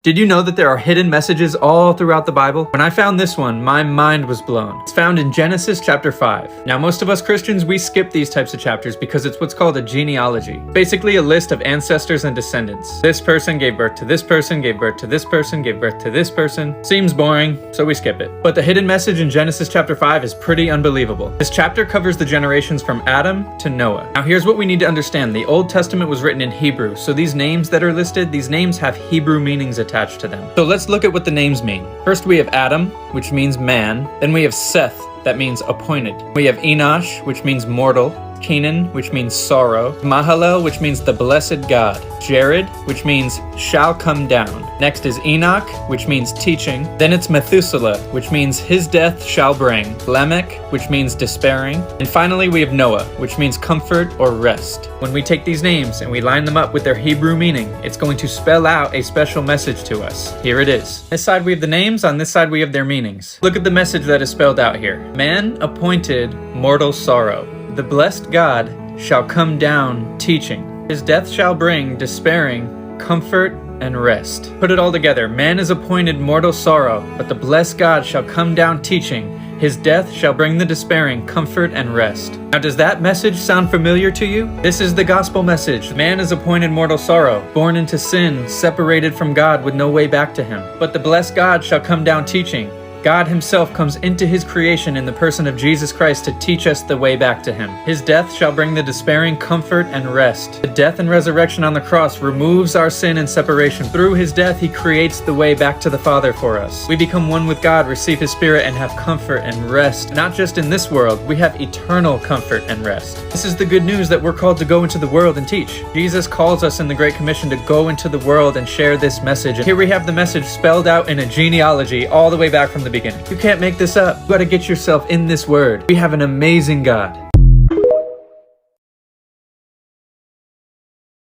Did you know that there are hidden messages all throughout the Bible? When I found this one, my mind was blown. It's found in Genesis chapter 5. Now, most of us Christians, we skip these types of chapters because it's what's called a genealogy. Basically a list of ancestors and descendants. This person gave birth to this person, gave birth to this person, gave birth to this person. Seems boring, so we skip it. But the hidden message in Genesis chapter 5 is pretty unbelievable. This chapter covers the generations from Adam to Noah. Now, here's what we need to understand. The Old Testament was written in Hebrew, so these names that are listed, these names have Hebrew meanings attached to them. So let's look at what the names mean. First we have Adam, which means man. Then we have Seth, that means appointed. We have Enosh, which means mortal. Kenan, which means sorrow. Mahalalel, which means the blessed God. Jared, which means shall come down. Next is Enoch, which means teaching. Then it's Methuselah, which means his death shall bring. Lamech, which means despairing. And finally we have Noah, which means comfort or rest. When we take these names and we line them up with their Hebrew meaning, it's going to spell out a special message to us. Here it is. On this side we have the names, on this side we have their meanings. Look at the message that is spelled out here. Man appointed mortal sorrow. The blessed God shall come down teaching. His death shall bring despairing, comfort, and rest. Put it all together. Man is appointed mortal sorrow, but the blessed God shall come down teaching. His death shall bring the despairing comfort and rest. Now, does that message sound familiar to you? This is the gospel message. Man is appointed mortal sorrow, born into sin, separated from God with no way back to him. But the blessed God shall come down teaching. God himself comes into his creation in the person of Jesus Christ to teach us the way back to him. His death shall bring the despairing comfort and rest. The death and resurrection on the cross removes our sin and separation. Through his death, he creates the way back to the Father for us. We become one with God, receive his Spirit, and have comfort and rest. Not just in this world, we have eternal comfort and rest. This is the good news that we're called to go into the world and teach. Jesus calls us in the Great Commission to go into the world and share this message. And here we have the message spelled out in a genealogy all the way back from the beginning. You can't make this up. You gotta get yourself in this word. We have an amazing God.